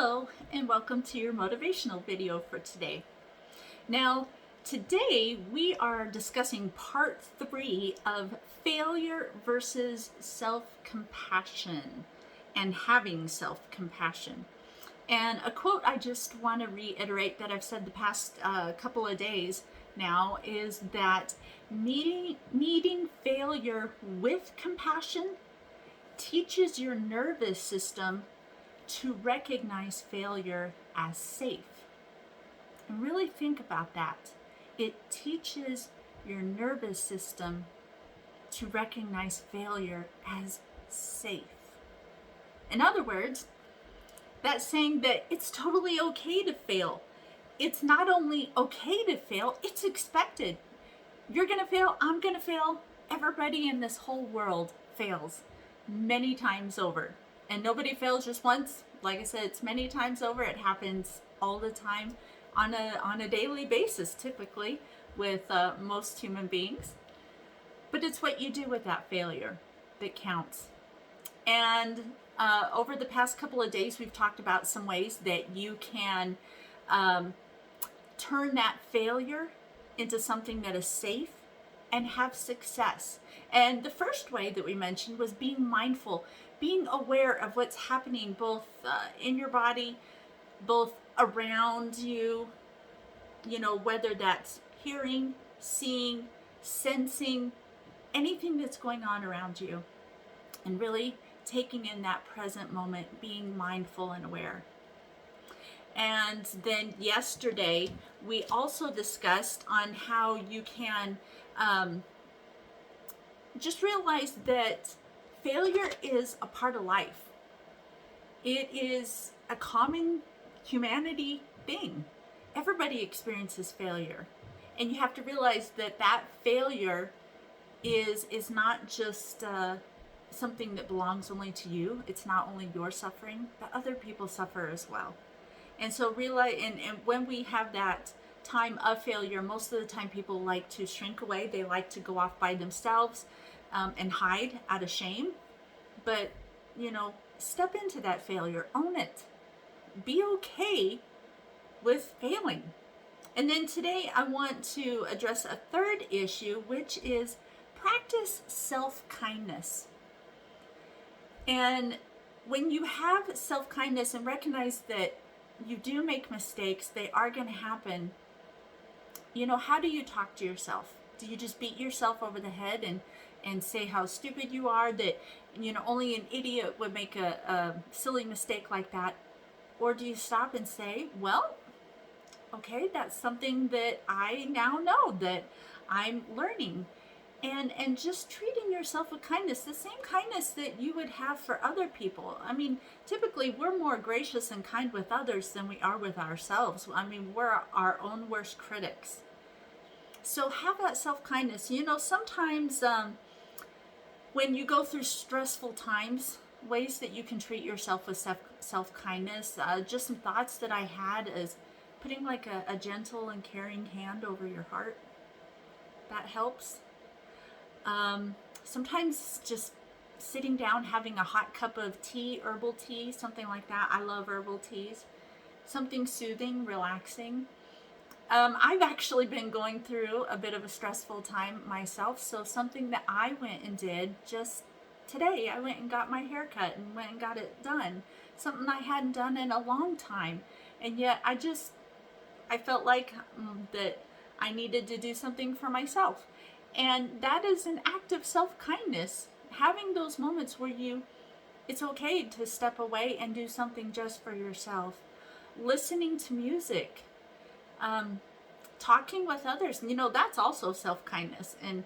Hello and welcome to your motivational video for today. Now, today we are discussing part 3 of failure versus self-compassion and having self-compassion. And a quote I just want to reiterate that I've said the past couple of days now is that meeting failure with compassion teaches your nervous system to recognize failure as safe. And really think about that. It teaches your nervous system to recognize failure as safe. In other words, that's saying that it's totally okay to fail. It's not only okay to fail, it's expected. You're going to fail, I'm going to fail. Everybody in this whole world fails many times over. And nobody fails just once. Like I said, it's many times over. It happens all the time on a daily basis, typically, with most human beings. But it's what you do with that failure that counts. And over the past couple of days, we've talked about some ways that you can turn that failure into something that is safe and have success. And the first way that we mentioned was being mindful, being aware of what's happening both in your body, both around you, whether that's hearing, seeing, sensing, anything that's going on around you, and really taking in that present moment, being mindful and aware. And then yesterday, we also discussed on how you can just realize that failure is a part of life. It is a common humanity thing. Everybody experiences failure. And you have to realize that that failure is not just something that belongs only to you. It's not only your suffering, but other people suffer as well. And so realize, and when we have that time of failure, most of the time people like to shrink away. They like to go off by themselves and hide out of shame. But, step into that failure, own it. Be okay with failing. And then today I want to address a third issue, which is practice self-kindness. And when you have self-kindness and recognize that you do make mistakes, they are going to happen, how do you talk to yourself? Do you just beat yourself over the head and say how stupid you are, that, only an idiot would make a silly mistake like that? Or do you stop and say, well, okay, that's something that I now know that I'm learning. And just treating yourself with kindness, the same kindness that you would have for other people. I mean, typically we're more gracious and kind with others than we are with ourselves. I mean, we're our own worst critics. So have that self-kindness. Sometimes when you go through stressful times, ways that you can treat yourself with self-kindness, just some thoughts that I had is putting like a gentle and caring hand over your heart. That helps. Sometimes just sitting down, having a hot cup of tea, herbal tea, something like that. I love herbal teas. Something soothing, relaxing. I've actually been going through a bit of a stressful time myself, so something that I went and did just today, I went and got my hair cut and went and got it done. Something I hadn't done in a long time, and yet I felt like that I needed to do something for myself. And that is an act of self-kindness, having those moments where it's okay to step away and do something just for yourself. Listening to music, talking with others, that's also self-kindness. And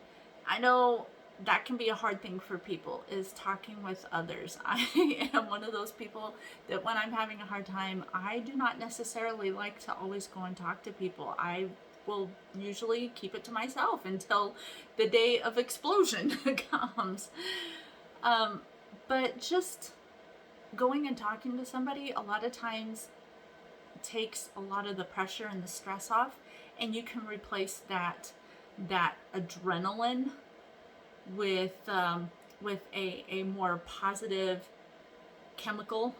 I know that can be a hard thing for people, is talking with others. I am one of those people that when I'm having a hard time, I do not necessarily like to always go and talk to people. I will usually keep it to myself until the day of explosion comes. But just going and talking to somebody a lot of times takes a lot of the pressure and the stress off, and you can replace that adrenaline with a more positive chemical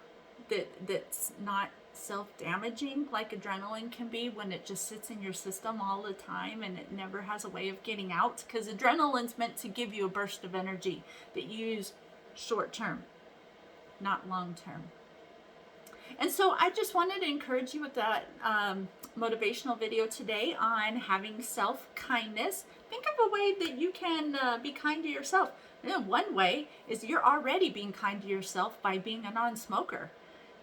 that's not self-damaging like adrenaline can be when it just sits in your system all the time and it never has a way of getting out, because adrenaline's meant to give you a burst of energy that you use short term, not long term. And so I just wanted to encourage you with that motivational video today on having self-kindness. Think of a way that you can be kind to yourself. And one way is you're already being kind to yourself by being a non-smoker.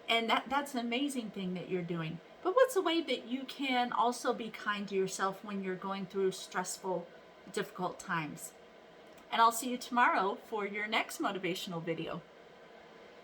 And that's an amazing thing that you're doing. But what's a way that you can also be kind to yourself when you're going through stressful, difficult times? And I'll see you tomorrow for your next motivational video.